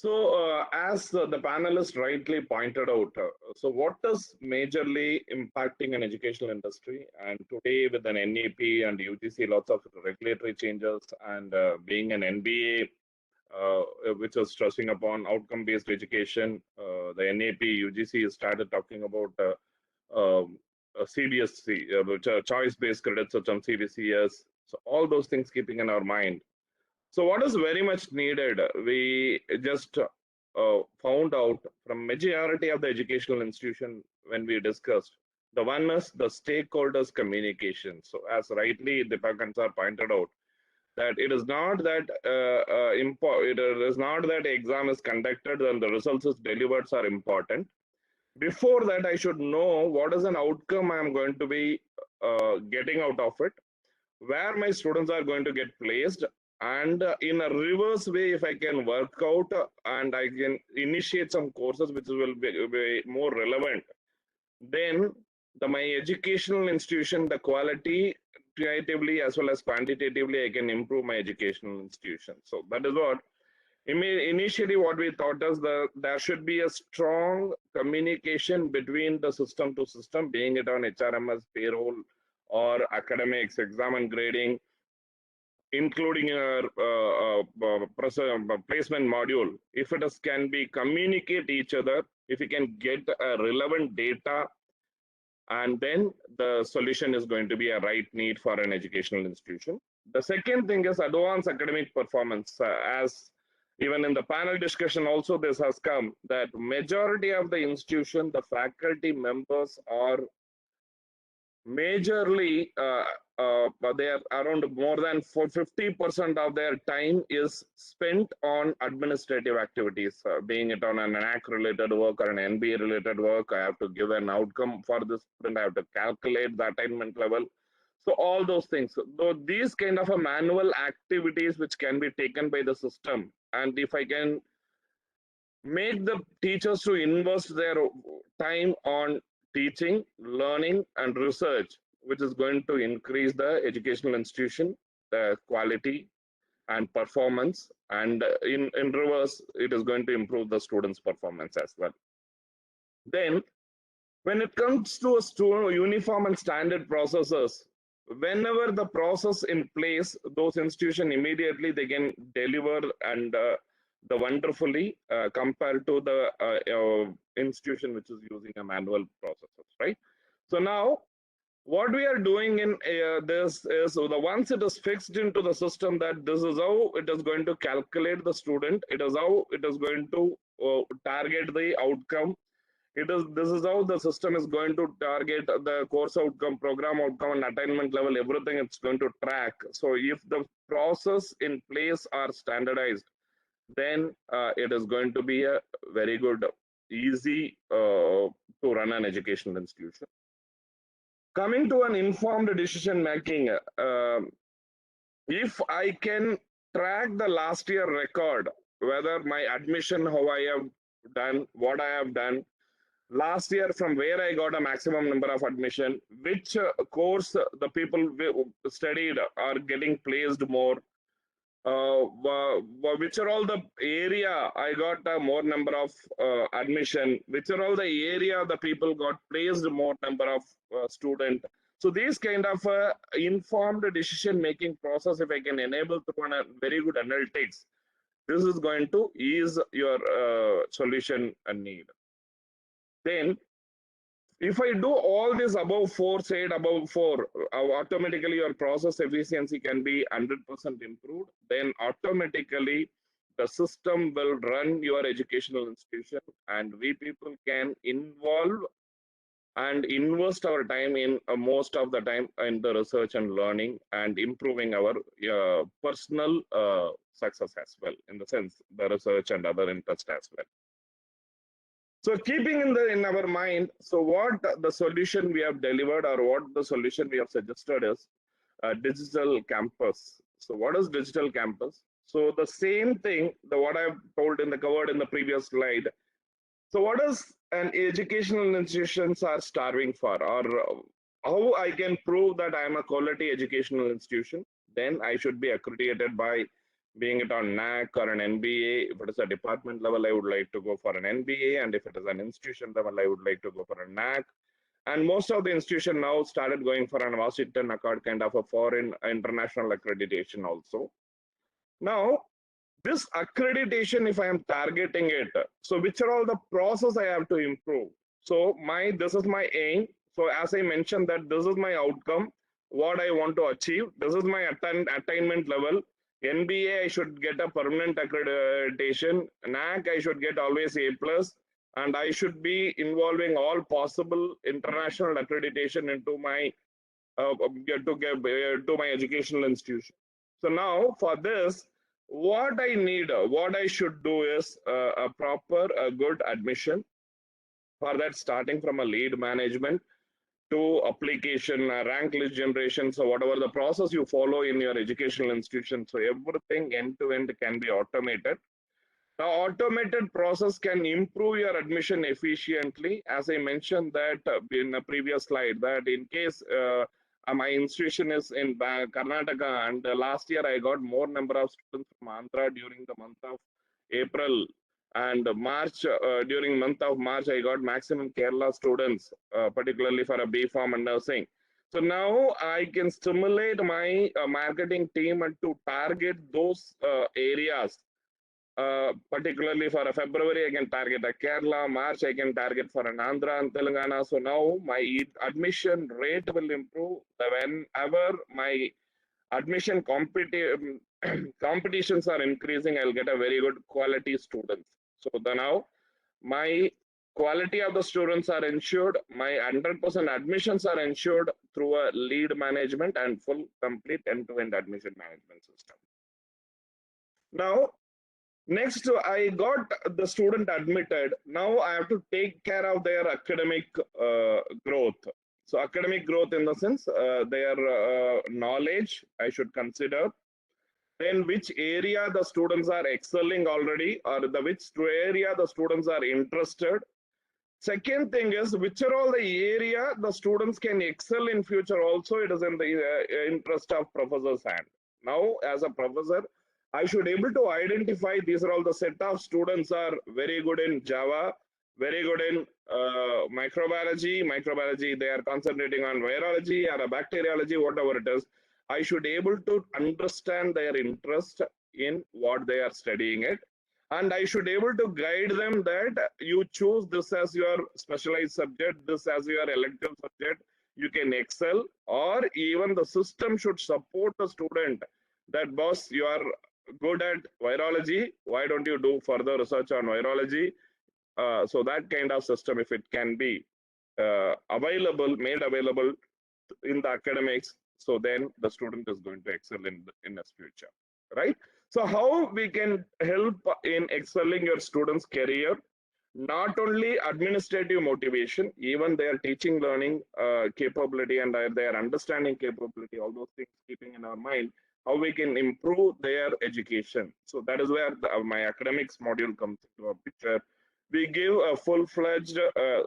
As the panelists rightly pointed out, so what is majorly impacting an educational industry? And today, with an NEP and UGC, lots of regulatory changes, and being an NBA, which is stressing upon outcome-based education, the NEP, UGC has started talking about CBSC, which are choice-based credit system, CBCS. So all those things keeping in our mind. So what is very much needed, we just found out from majority of the educational institution when we discussed. The one is the stakeholders communication. So as rightly Deepak sir pointed out, that it is not that it is not that exam is conducted and the results is delivered are important. Before that, I should know what is an outcome I am going to be getting out of it, where my students are going to get placed, and in a reverse way, if I can work out and I can initiate some courses which will be more relevant, then my educational institution, the quality, creatively as well as quantitatively, I can improve my educational institution. So that is what initially what we thought is that there should be a strong communication between the system to system, being it on HRMS, payroll, or academics, exam and grading, including a placement module. If it is, can be communicate each other, if we can get a relevant data, and then the solution is going to be a right need for an educational institution. The second thing is advanced academic performance. As even in the panel discussion also this has come, that majority of the institution, the faculty members are majorly they are around more than 50% of their time is spent on administrative activities, being it on an ACT related work or an NBA related work. I have to give an outcome for this student, I have to calculate the attainment level. So all those things, though these kind of a manual activities which can be taken by the system, and if I can make the teachers to invest their time on teaching, learning, and research, which is going to increase the educational institution, the quality and performance, and in reverse, it is going to improve the students' performance as well. Then, when it comes to a uniform and standard processes, whenever the process in place, those institutions immediately they can deliver and the wonderfully compared to the institution which is using a manual processes, right? So now what we are doing in this is, so the once it is fixed into the system that this is how it is going to calculate the student, it is how it is going to target the outcome, this is how the system is going to target the course outcome, program outcome, and attainment level, everything it's going to track. So if the process in place are standardized, then it is going to be a very good, easy to run an educational institution. Coming to an informed decision making, if I can track the last year record, whether my admission, how I have done, what I have done, last year from where I got a maximum number of admission, which course the people studied are getting placed more, which are all the area I got a more number of admission, which are all the area the people got placed more number of student. So these kind of informed decision making process, if I can enable through a very good analytics, this is going to ease your solution and need. Then if I do all this above 4, say above 4, automatically your process efficiency can be 100% improved. Then automatically the system will run your educational institution, and we people can involve and invest our time in most of the time in the research and learning and improving our personal success as well, in the sense the research and other interest as well. So keeping in our mind, so what the solution we have delivered or what the solution we have suggested is digital campus. So what is digital campus? So the same thing, what I've told covered in the previous slide. So what is an educational institutions are starving for, or how I can prove that I am a quality educational institution? Then I should be accredited by being it on NAC or an NBA. If it is a department level, I would like to go for an NBA, and if it is an institution level, I would like to go for a NAC. And most of the institution now started going for an Washington Accord kind of a foreign international accreditation also. Now, this accreditation, if I am targeting it, so which are all the process I have to improve? So this is my aim. So as I mentioned that this is my outcome, what I want to achieve. This is my attainment level. NBA, I should get a permanent accreditation. NAC, I should get always A+, and I should be involving all possible international accreditation into my to my educational institution. So now for this, what I need, what I should do is a proper, good admission. For that, starting from a lead management to application, rank list generation. So whatever the process you follow in your educational institution, so everything end to end can be automated. Now, automated process can improve your admission efficiently. As I mentioned that in a previous slide, that in case my institution is in Karnataka, and last year I got more number of students from Andhra during the month of April and March. During month of March, I got maximum Kerala students, particularly for a B Farm and nursing. So now I can stimulate my marketing team and to target those areas. Particularly for a February, I can target a Kerala. March, I can target for an Andhra and Telangana. So now my admission rate will improve whenever my admission competitions are increasing. I'll get a very good quality students. So now my quality of the students are ensured. My 100% admissions are ensured through a lead management and full complete end-to-end admission management system. Now, next, I got the student admitted. Now I have to take care of their academic growth. So academic growth in the sense their knowledge I should consider. Then which area the students are excelling already, or which area the students are interested. Second thing is which are all the area the students can excel in future also. It is in the interest of professor's hand. Now as a professor, I should able to identify these are all the set of students are very good in Java, very good in microbiology, they are concentrating on virology or bacteriology, whatever it is. I should able to understand their interest in what they are studying it. And I should able to guide them that you choose this as your specialized subject, this as your elective subject, you can excel, or even the system should support the student that boss, you are good at virology, why don't you do further research on virology? So that kind of system, if it can be made available in the academics, so then the student is going to excel in his future, right? So how we can help in excelling your students' career? Not only administrative motivation, even their teaching learning capability and their understanding capability, all those things keeping in our mind, how we can improve their education. So that is where my academics module comes into a picture. We give a full-fledged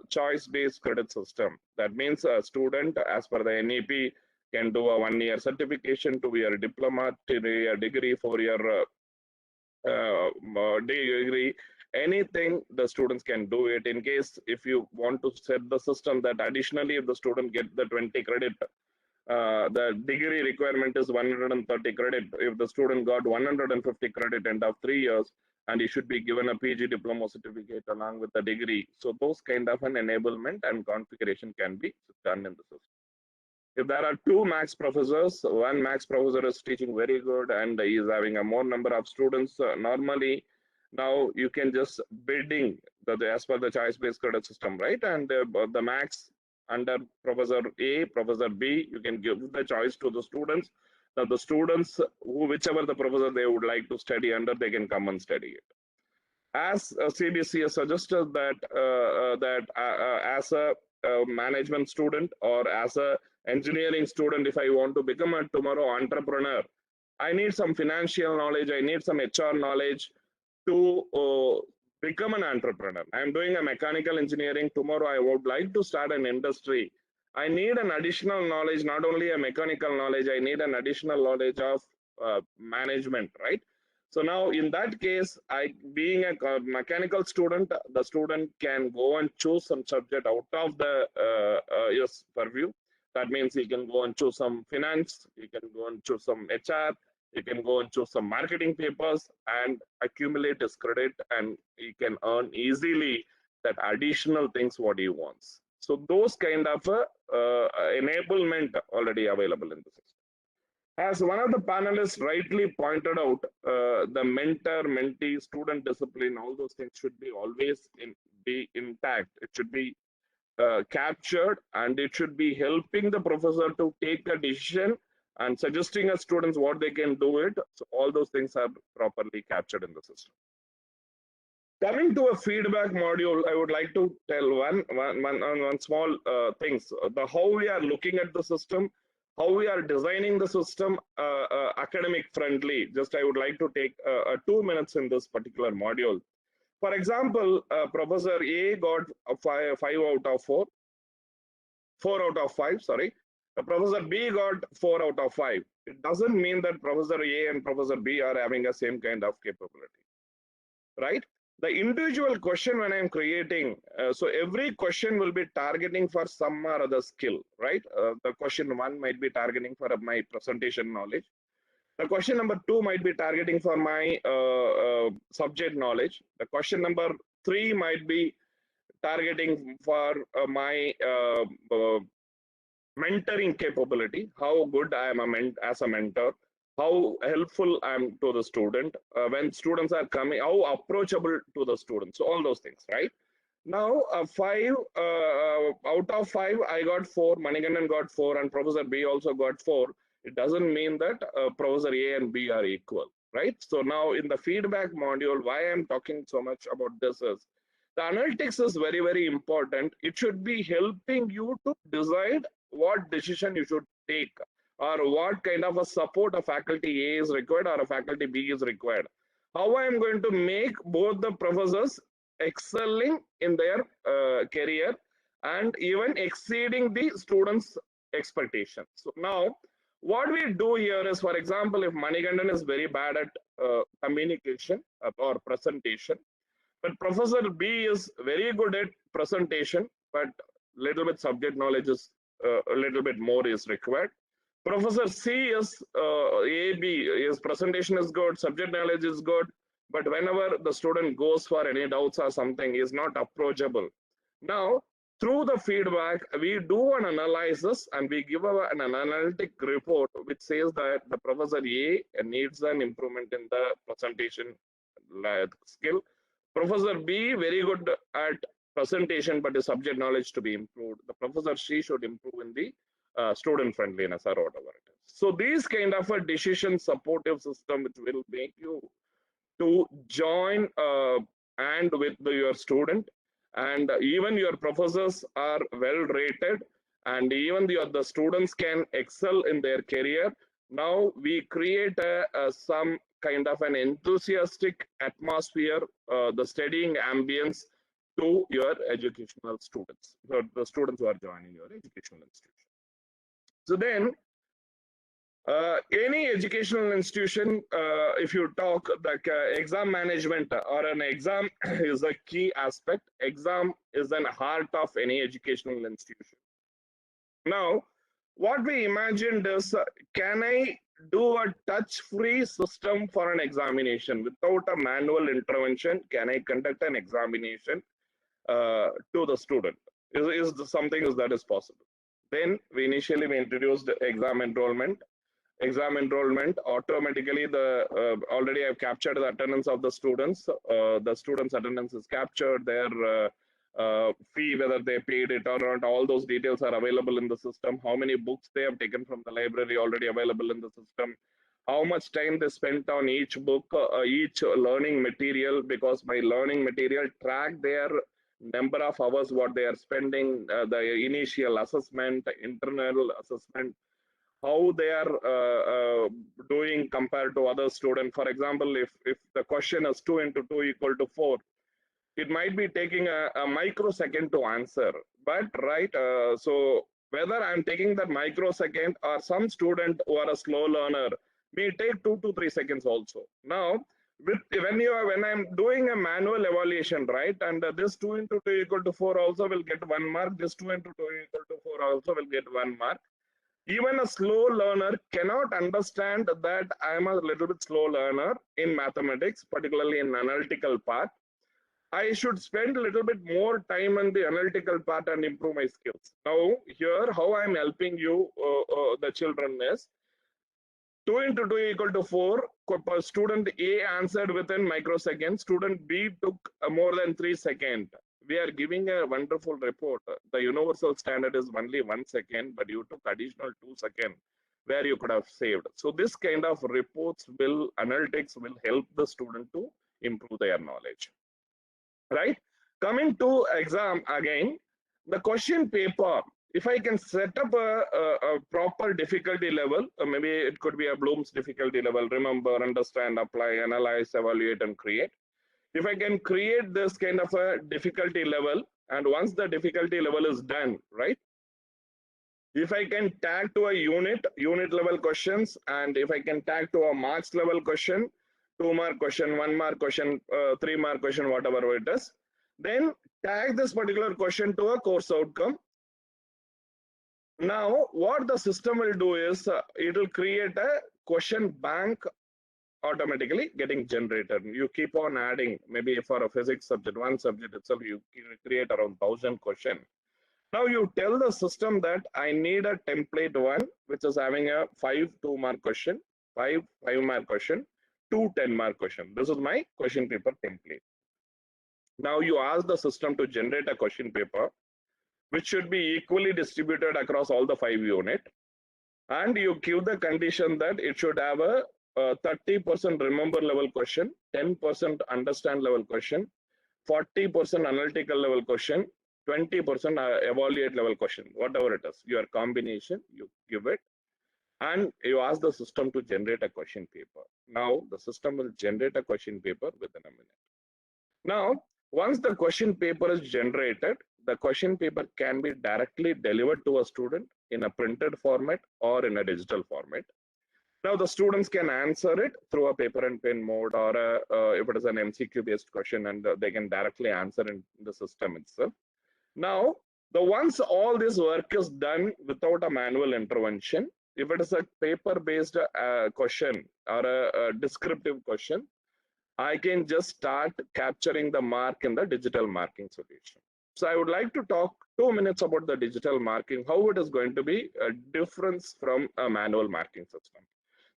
choice-based credit system. That means a student, as per the NEP, can do a 1-year certification, 2-year diploma, 3-year degree, 4-year degree. Anything the students can do it. In case if you want to set the system that additionally if the student get the 20 credit, the degree requirement is 130 credit. If the student got 150 credit end of 3 years, and he should be given a PG diploma certificate along with the degree. So those kind of an enablement and configuration can be done in the system. If there are 2 max professors, one max professor is teaching very good and he is having a more number of students, normally now you can just bidding as per the choice-based credit system, right? And the max under Professor A, Professor B, you can give the choice to the students. Now the students, whichever the professor they would like to study under, they can come and study it. As CBC has suggested that as a management student or as a engineering student, if I want to become a tomorrow entrepreneur, I need some financial knowledge, I need some HR knowledge to become an entrepreneur. I am doing a mechanical engineering. Tomorrow I would like to start an industry. I need an additional knowledge, not only a mechanical knowledge, I need an additional knowledge of management, right? So now in that case, being a mechanical student, the student can go and choose some subject out of the yes, purview. That means he can go and choose some finance, he can go and choose some HR, he can go and choose some marketing papers and accumulate his credit, and he can earn easily that additional things what he wants. So those kind of enablement already available in the system. As one of the panelists rightly pointed out, the mentor, mentee, student discipline, all those things should be always be intact. It should be captured, and it should be helping the professor to take a decision and suggesting as students what they can do it. So all those things are properly captured in the system. Coming to a feedback module, I would like to tell one small things. How we are looking at the system, how we are designing the system academic friendly. Just I would like to take 2 minutes in this particular module. For example, Professor A got a 5 out of 4 out of 5, sorry. Professor B got 4 out of 5. It doesn't mean that Professor A and Professor B are having the same kind of capability, right? The individual question when I'm creating, so every question will be targeting for some or other skill, right? The question 1 might be targeting for my presentation knowledge. The question number 2 might be targeting for my subject knowledge. The question number 3 might be targeting for my mentoring capability, how good I am as a mentor, how helpful I am to the student, when students are coming, how approachable to the students, so all those things, right? Now, 5 out of 5, I got 4, Manigandan got 4, and Professor B also got 4. It doesn't mean that Professor A and B are equal, right? So now in the feedback module, why I'm talking so much about this is, the analytics is very, very important. It should be helping you to decide what decision you should take, or what kind of a support a faculty A is required or a faculty B is required. How I am going to make both the professors excelling in their career and even exceeding the students' expectations. So now, what we do here is, for example, if Manigandan is very bad at communication or presentation, but Professor B is very good at presentation, but little bit subject knowledge is a little bit more is required. Professor C is AB, his presentation is good, subject knowledge is good, but whenever the student goes for any doubts or something, he is not approachable. Now, through the feedback, we do an analysis and we give an analytic report which says that the Professor A needs an improvement in the presentation skill. Professor B, very good at presentation, but his subject knowledge to be improved. The Professor C should improve in the student friendliness or whatever it is. So these kind of a decision supportive system which will make you to join and with your student, and even your professors are well rated, and even the students can excel in their career. Now we create some kind of an enthusiastic atmosphere, the studying ambience to your educational students, the students who are joining your educational institution. So then, any educational institution, if you talk like exam management or an exam is a key aspect. Exam is an heart of any educational institution. Now, what we imagined is, can I do a touch-free system for an examination without a manual intervention? Can I conduct an examination to the student? Is something that is possible? Then we initially introduced exam enrollment. Exam enrollment automatically already I've captured the attendance of the students. The students' attendance is captured, their fee, whether they paid it or not, all those details are available in the system. How many books they have taken from the library already available in the system. How much time they spent on each book, each learning material, because my learning material track their number of hours what they are spending, the initial assessment, internal assessment, how they are doing compared to other students. For example, if the question is 2 into 2 equal to 4, it might be taking a microsecond to answer. But right, so whether I'm taking that microsecond or some student who are a slow learner may take 2 to 3 seconds also. Now, When I'm doing a manual evaluation, right, and this 2 into 2 equal to 4 also will get 1 mark. This 2 into 2 equal to 4 also will get 1 mark. Even a slow learner cannot understand that I'm a little bit slow learner in mathematics, particularly in analytical part. I should spend a little bit more time on the analytical part and improve my skills. Now, here, how I'm helping you, the children, is 2 into 2 equal to 4. Student A answered within microseconds. Student B took more than 3 seconds. We are giving a wonderful report. The universal standard is only 1 second, but you took additional 2 seconds where you could have saved. So this kind of reports analytics will help the student to improve their knowledge. Right? Coming to exam again, the question paper, if I can set up a proper difficulty level, maybe it could be a Bloom's difficulty level, remember, understand, apply, analyze, evaluate, and create. If I can create this kind of a difficulty level, and once the difficulty level is done, right? If I can tag to a unit level questions, and if I can tag to a marks level question, 2 mark question, 1 mark question, 3 mark question, whatever it is, then tag this particular question to a course outcome. Now, what the system will do is it will create a question bank automatically getting generated. You keep on adding, maybe for a physics subject, one subject itself, you create around 1,000 questions. Now you tell the system that I need a template one, which is having a 5 2-mark question, 5 5-mark question, 2 10-mark question. This is my question paper template. Now you ask the system to generate a question paper, which should be equally distributed across all the 5 units. And you give the condition that it should have a 30% remember level question, 10% understand level question, 40% analytical level question, 20% evaluate level question, whatever it is, your combination, you give it, and you ask the system to generate a question paper. Now, the system will generate a question paper within a minute. Now, once the question paper is generated, the question paper can be directly delivered to a student in a printed format or in a digital format. Now, the students can answer it through a paper and pen mode, or if it is an MCQ based question, and they can directly answer in the system itself. Now, once all this work is done without a manual intervention, if it is a paper-based question or a descriptive question, I can just start capturing the mark in the digital marking solution. So I would like to talk 2 minutes about the digital marking, how it is going to be a difference from a manual marking system.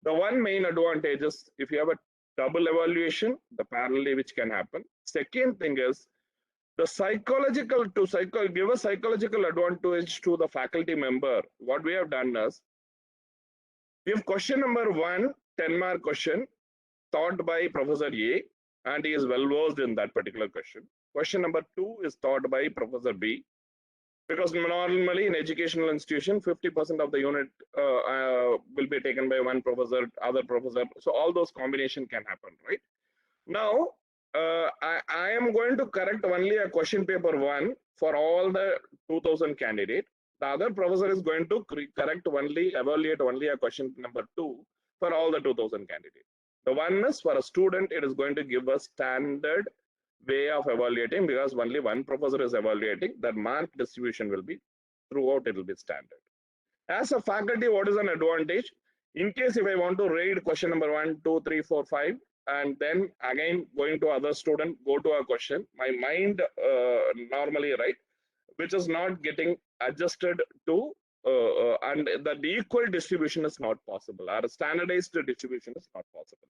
The one main advantage is if you have a double evaluation, the parallelly which can happen. Second thing is, the give a psychological advantage to the faculty member. What we have done is, if question number 1, 10-mark question, taught by Professor A, and he is well versed in that particular question. Question number 2 is taught by Professor B, because normally in educational institution, 50% of the unit will be taken by one professor, other professor. So all those combination can happen, right? Now, I am going to correct only a question paper 1 for all the 2000 candidate. The other professor is going to evaluate only a question number 2 for all the 2000 candidate. The one is for a student, it is going to give a standard way of evaluating, because only one professor is evaluating. That mark distribution will be throughout, it will be standard. As a faculty, what is an advantage? In case if I want to read question number 1, 2, 3, 4, 5, and then again going to other student, go to a question, my mind normally, right, which is not getting adjusted to, and the equal distribution is not possible, or standardized distribution is not possible.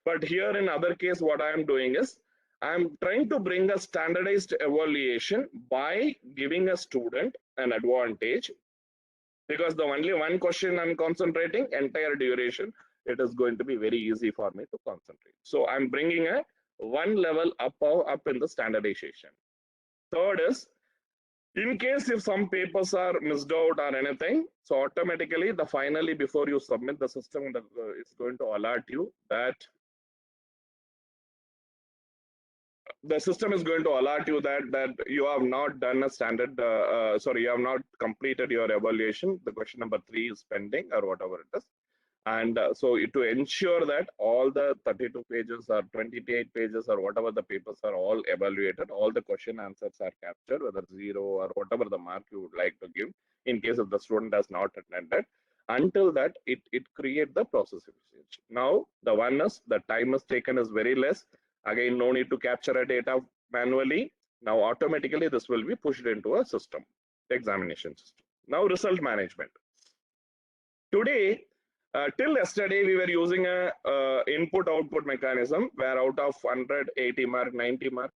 But here in other case, what I am doing is, I am trying to bring a standardized evaluation by giving a student an advantage, because the only one question I'm concentrating, entire duration, it is going to be very easy for me to concentrate. So I'm bringing a one level up in the standardization. Third is, in case if some papers are missed out or anything, so automatically finally before you submit, the system is going to alert you that you have not done a standard, you have not completed your evaluation. The question number 3 is pending, or whatever it is. And to ensure that all the 32 pages or 28 pages or whatever the papers are all evaluated, all the question answers are captured, whether zero or whatever the mark you would like to give, in case if the student has not attended, until that it create the process efficiency. Now, the one is the time is taken is very less. Again, no need to capture a data manually. Now, automatically this will be pushed into a system, examination system. Now, result management. Today, till yesterday, we were using a input-output mechanism where out of 180 mark, 90 mark,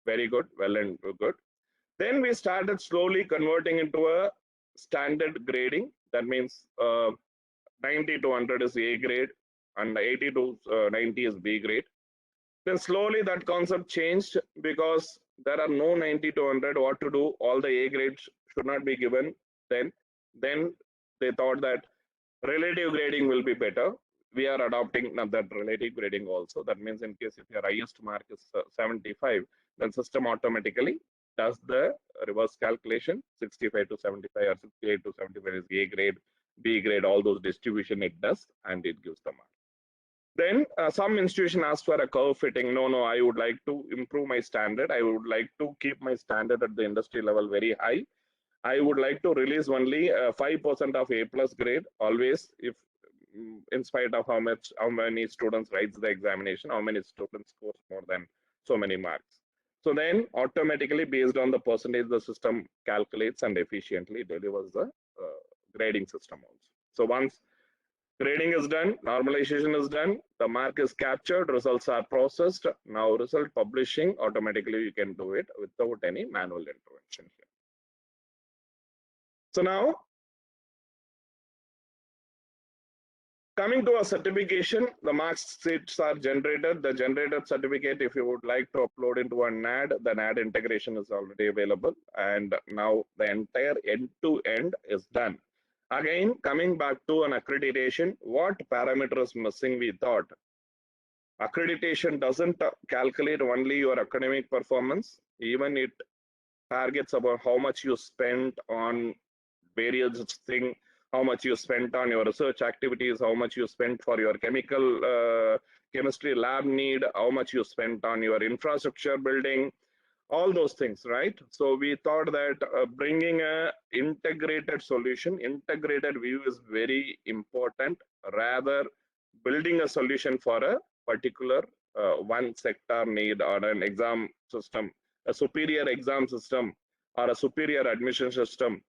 very good, well and good. Then we started slowly converting into a standard grading. That means 90 to 100 is A grade and 80 to 90 is B grade. Then slowly that concept changed because there are no 90 to 100. What to do? All the A grades should not be given. Then they thought that relative grading will be better. We are adopting that relative grading also. That means in case if your highest mark is 75, then system automatically does the reverse calculation. 65 to 75 or 68 to 75 is A grade, B grade, all those distribution it does, and it gives the mark. Then some institution asks for a curve fitting. No, I would like to improve my standard. I would like to keep my standard at the industry level very high. I would like to release only 5% of A plus grade always, if in spite of how many students writes the examination, how many students scores more than so many marks. So then automatically based on the percentage, the system calculates and efficiently delivers the grading system also. So once grading is done, normalization is done, the mark is captured, results are processed. Now result publishing, automatically you can do it without any manual intervention here. So now, coming to a certification, the mark sheets are generated. The generated certificate, if you would like to upload into an NAD, the NAD integration is already available. And now the entire end-to-end is done. Again, coming back to an accreditation, what parameter is missing? We thought accreditation doesn't calculate only your academic performance, even it targets about how much you spent on various things, how much you spent on your research activities, how much you spent for your chemistry lab need, how much you spent on your infrastructure building, all those things, right? So we thought that bringing a integrated solution, integrated view is very important, rather building a solution for a particular one sector need or an exam system, a superior exam system or a superior admission system.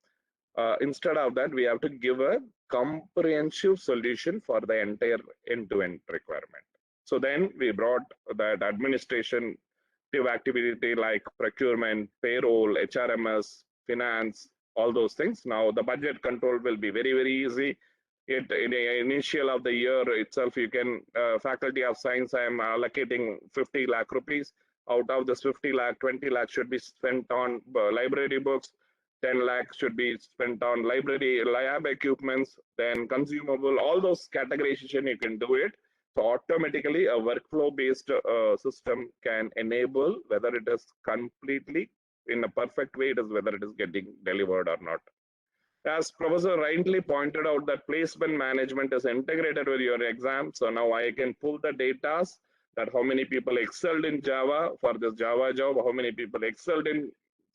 Instead of that, we have to give a comprehensive solution for the entire end-to-end requirement. So then we brought that administration activity like procurement, payroll, HRMS, finance, all those things. Now the budget control will be very, very easy. In the initial of the year itself, you can, faculty of science, I am allocating 50 lakh rupees. Out of this 50 lakh, 20 lakh should be spent on library books. 10 lakhs should be spent on library, lab equipments, then consumable, all those categorization you can do it. So automatically a workflow-based system can enable whether it is completely in a perfect way, it is whether it is getting delivered or not. As Professor rightly pointed out, that placement management is integrated with your exam. So now I can pull the data that how many people excelled in Java for this Java job, how many people excelled in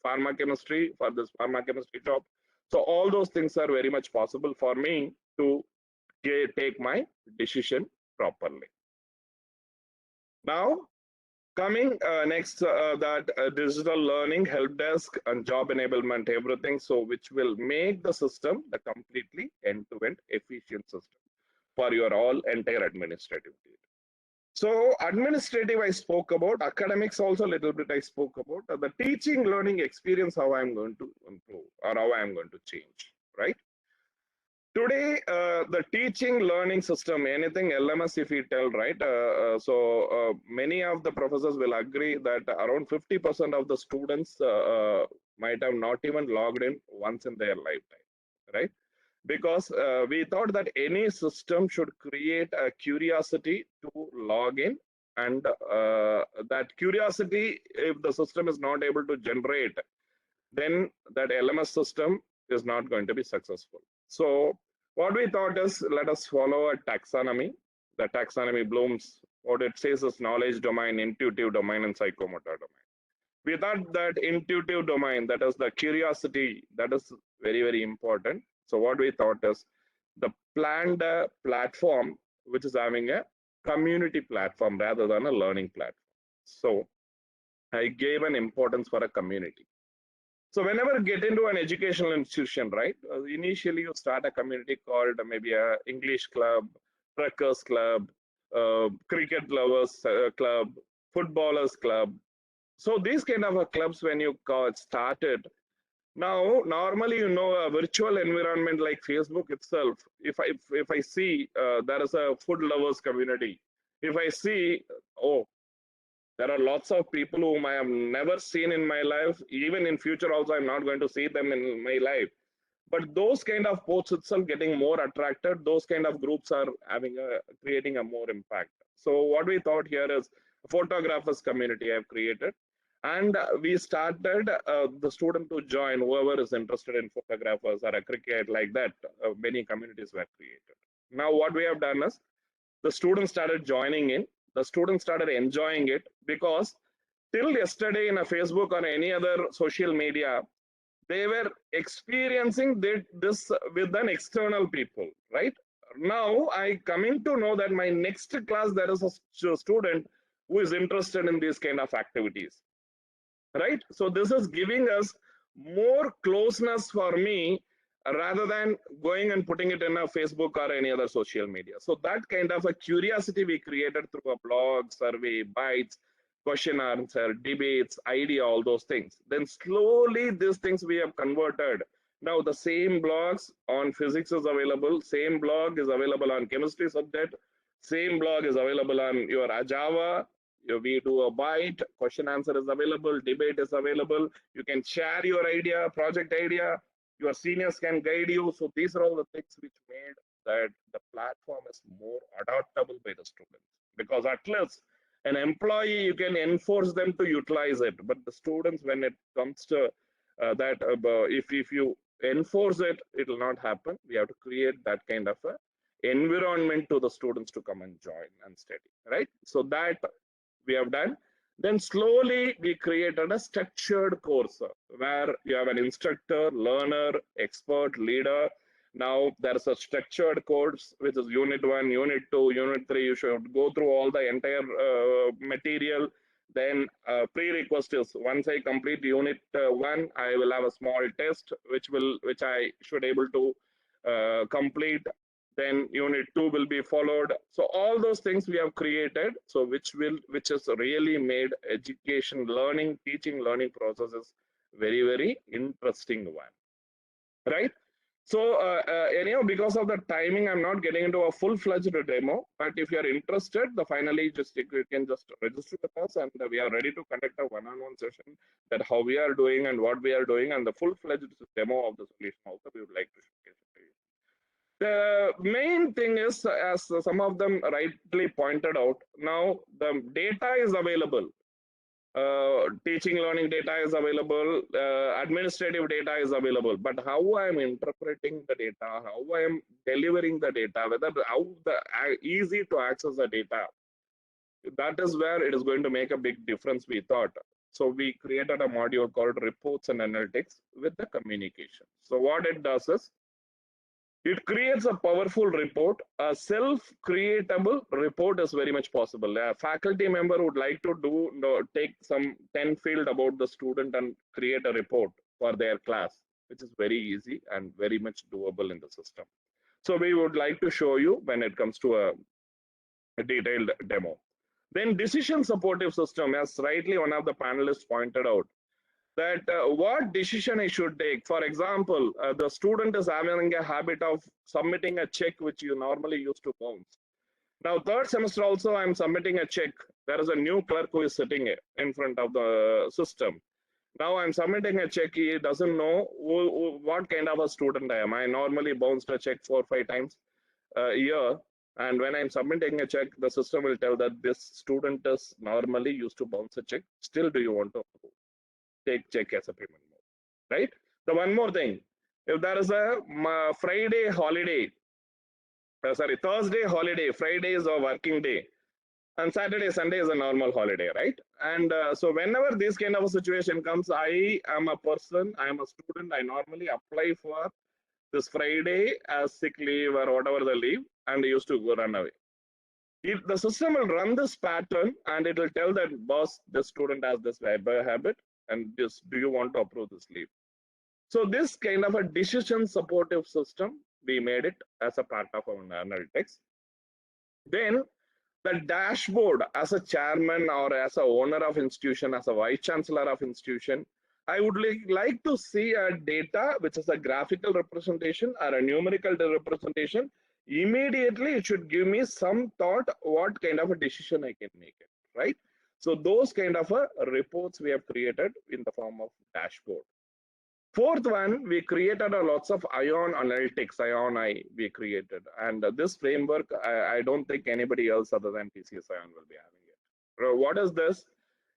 pharma chemistry for this pharma chemistry job. So all those things are very much possible for me to take my decision properly. Now, coming next, that digital learning, help desk, and job enablement, everything. So which will make the system the completely end-to-end efficient system for your all entire administrative data. So administrative I spoke about, academics also a little bit I spoke about, the teaching learning experience, how I'm going to improve or how I'm going to change, right? Today, the teaching learning system, anything LMS if we tell, right? Many of the professors will agree that around 50% of the students might have not even logged in once in their lifetime, right? Because we thought that any system should create a curiosity to log in, and that curiosity, if the system is not able to generate, then that LMS system is not going to be successful. So What we thought is, let us follow a taxonomy. The taxonomy blooms. What it says is knowledge domain, intuitive domain, and psychomotor domain. We thought that intuitive domain, that is the curiosity, that is very, very important. So what we thought is the planned platform, which is having a community platform rather than a learning platform. So I gave an importance for a community. So whenever you get into an educational institution, right, initially you start a community called maybe a English club, truckers club, cricket lovers club, footballers club. So these kind of clubs, when you started, now normally a virtual environment like Facebook itself. If I see there is a food lovers community, if I see, oh, there are lots of people whom I have never seen in my life. Even in future also, I'm not going to see them in my life. But those kind of posts itself getting more attracted. Those kind of groups are creating a more impact. So what we thought here is a photographers community I've created. And we started the student to join, whoever is interested in photographers or a cricket like that. Many communities were created. Now what we have done is the students started joining in, the students started enjoying it, because till yesterday in a Facebook or any other social media, they were experiencing this with an external people, right? Now I coming to know that my next class there is a student who is interested in these kind of activities, right? So this is giving us more closeness for me rather than going and putting it in a Facebook or any other social media. So that kind of a curiosity we created through a blog, survey, bites, question answer, debates, idea, all those things. Then slowly these things we have converted. Now the same blogs on physics is available, same blog is available on chemistry subject, same blog is available on your Java. We do a bite, question answer is available, debate is available. You can share your idea, project idea. Your seniors can guide you. So these are all the things which made that the platform is more adoptable by the students. Because at least an employee, you can enforce them to utilize it. But the students, when it comes to that, if you enforce it, it will not happen. We have to create that kind of a environment to the students to come and join and study, right? So that we have done. Then slowly we created a structured course where you have an instructor, learner, expert, leader. Now there's a structured course, which is unit 1, unit 2, unit 3. You should go through all the entire material. Then prerequisite is once I complete unit 1, I will have a small test, which I should able to complete. Then unit 2 will be followed. So all those things we have created, so which has really made education, learning, teaching, learning processes very, very interesting one, right? So anyhow, because of the timing, I'm not getting into a full-fledged demo, but if you're interested, finally you can just register with us, and we are ready to conduct a one-on-one session that how we are doing and what we are doing, and the full-fledged demo of the solution also we would like to showcase it to you. The main thing is, as some of them rightly pointed out, now the data is available. Teaching learning data is available, administrative data is available, but how I am interpreting the data, how I am delivering the data, easy to access the data, that is where it is going to make a big difference, we thought. So we created a module called reports and analytics with the communication. So what it does is, it creates a powerful report. A self-creatable report is very much possible. A faculty member would like to take some 10 field about the student and create a report for their class, which is very easy and very much doable in the system. So we would like to show you when it comes to a detailed demo. Then decision supportive system, as rightly one of the panelists pointed out, that what decision I should take. For example, the student is having a habit of submitting a check which you normally used to bounce. Now, third semester also, I'm submitting a check. There is a new clerk who is sitting in front of the system. Now I'm submitting a check. He doesn't know what kind of a student I am. I normally bounced a check 4 or 5 times a year. And when I'm submitting a check, the system will tell that this student is normally used to bounce a check. Still, do you want to take check as a payment mode, right? The one more thing, if there is a Friday holiday, sorry, Thursday holiday, Friday is a working day, and Saturday, Sunday is a normal holiday, right? And so whenever this kind of a situation comes, I am a person, I am a student, I normally apply for this Friday as sick leave or whatever the leave, and I used to go run away. If the system will run this pattern and it will tell that boss, the student has this habit, and this, do you want to approve this leave? So this kind of a decision supportive system, we made it as a part of our analytics. Then the dashboard, as a chairman or as a owner of institution, as a vice chancellor of institution, I would like to see a data which is a graphical representation or a numerical representation. Immediately it should give me some thought what kind of a decision I can make it, right? So those kind of reports we have created in the form of dashboard. Fourth one, we created a lots of iON analytics, iON I we created. And this framework, I don't think anybody else other than TCS iON will be having it. What is this?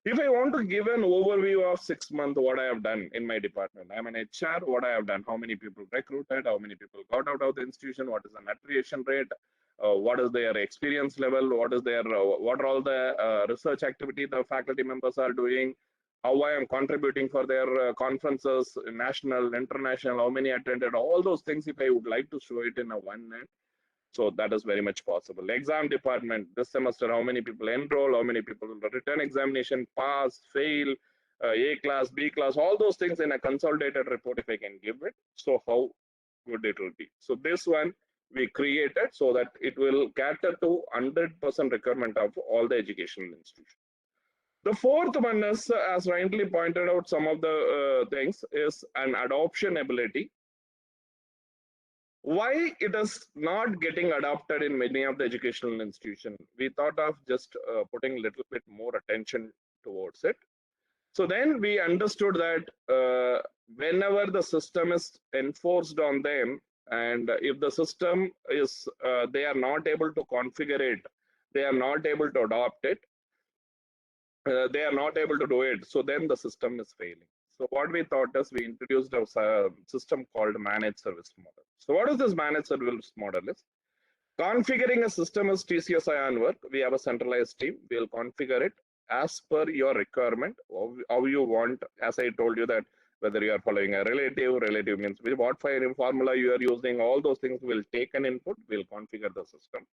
If I want to give an overview of 6 months, what I have done in my department, I'm an HR, what I have done, how many people recruited, how many people got out of the institution, what is the attrition rate, what is their experience level, what is their, what are all the research activity the faculty members are doing, how I am contributing for their conferences, national, international, how many attended, all those things. If I would like to show it in a one net, so that is very much possible. Exam department, this semester, how many people enroll, how many people return examination, pass, fail, A class, B class, all those things in a consolidated report if I can give it. So how good it will be. So this one we created so that it will cater to 100% requirement of all the educational institutions. The fourth one is, as rightly pointed out, some of the things is an adoption ability. Why it is not getting adopted in many of the educational institutions? We thought of just putting a little bit more attention towards it. So then we understood that whenever the system is enforced on them, and if the system is, they are not able to configure it, they are not able to adopt it, they are not able to do it, so then the system is failing. So what we thought is we introduced a system called managed service model. So what is this managed service model is? Configuring a system is TCS iON work. We have a centralized team. We'll configure it as per your requirement, how you want. As I told you that whether you are following a relative means what formula you are using, all those things will take an input, we'll configure the system.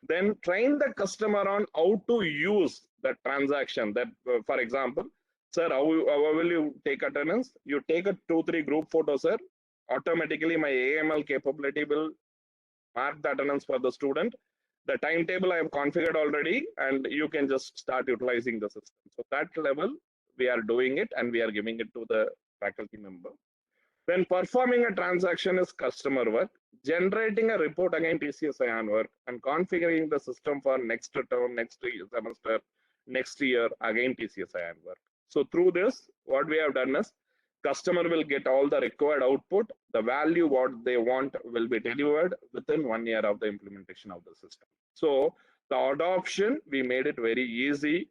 Then train the customer on how to use the transaction. That, for example, sir, how will you take attendance? You take a 2-3 group photos, sir. Automatically, my AML capability will mark the attendance for the student. The timetable I have configured already, and you can just start utilizing the system. So that level, we are doing it, and we are giving it to the faculty member. Then performing a transaction is customer work. Generating a report again TCS iON work, and configuring the system for next term, next semester, next year again TCS iON work. So through this, what we have done is customer will get all the required output. The value what they want will be delivered within 1 year of the implementation of the system. So the adoption, we made it very easy.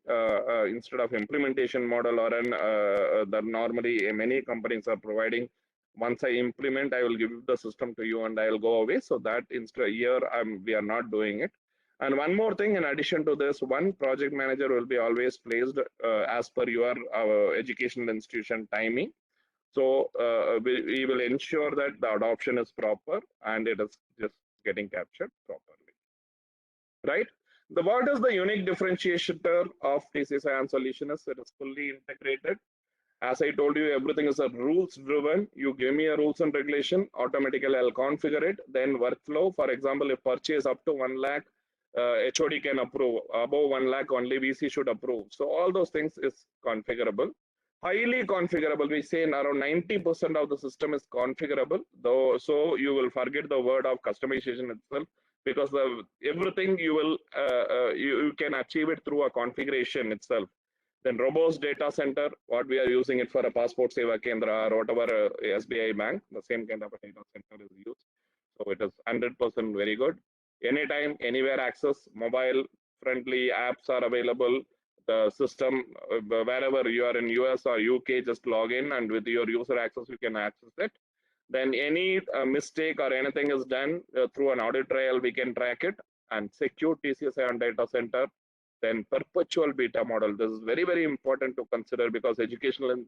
Instead of implementation model or that normally many companies are providing, once I implement, I will give the system to you and I will go away. So that instead here we are not doing it. And one more thing, in addition to this, one project manager will be always placed as per your educational institution timing. So we will ensure that the adoption is proper and it is just getting captured properly, right? What is the unique differentiator of TCS iON solution is it is fully integrated. As I told you, everything is a rules driven. You give me a rules and regulation, automatically I'll configure it. Then workflow, for example, if purchase up to 1 lakh, HOD can approve. Above 1 lakh, only VC should approve. So all those things is configurable. Highly configurable. We say around 90% of the system is configurable. Though, so you will forget the word of customization itself, because everything you will you can achieve it through a configuration itself. Then robust data center, what we are using it for a passport seva kendra or whatever SBI bank, the same kind of a data center is used. So it is 100% very good. Anytime, anywhere access, mobile friendly apps are available. The system, wherever you are in US or UK, just log in and with your user access, you can access it. Then any mistake or anything is done through an audit trail, we can track it. And secure TCS iON data center. Then perpetual beta model. This is very, very important to consider, because education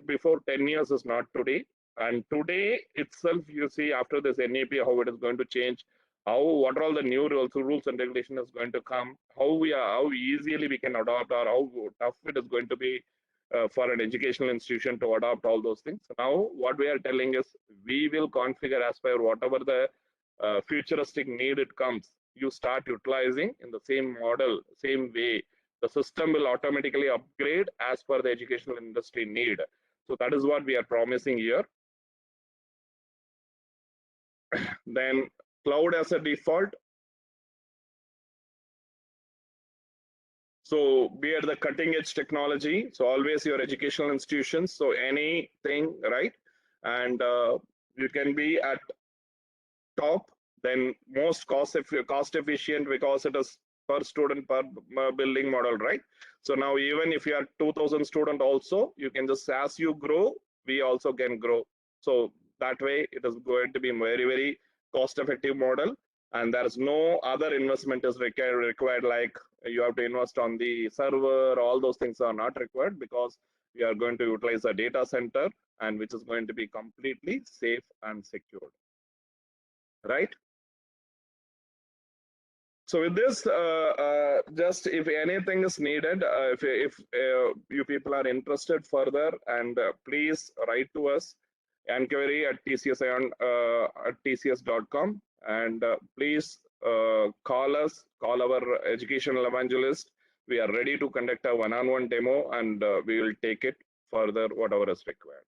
before 10 years is not today. And today itself, you see after this NEP, how it is going to change, what are all the new rules and regulation is going to come, how easily we can adopt, or how tough it is going to be for an educational institution to adopt all those things. Now, what we are telling is, we will configure as per whatever the futuristic need it comes. You start utilizing in the same model, same way. The system will automatically upgrade as per the educational industry need. So that is what we are promising here. Then cloud as a default. So we are the cutting edge technology. So always your educational institutions. So anything, right? And you can be at top, then most cost efficient, because it is per student per building model, right? So now even if you are 2000 student also, you can just, as you grow, we also can grow. So that way it is going to be very, very cost effective model, and there is no other investment is required, like you have to invest on the server. All those things are not required, because we are going to utilize a data center, and which is going to be completely safe and secured, right? So with this, just if anything is needed, if you people are interested further, and please write to us, enquiry at tcsion@tcs.com, and please call us, call our educational evangelist. We are ready to conduct a one-on-one demo, and we will take it further, whatever is required.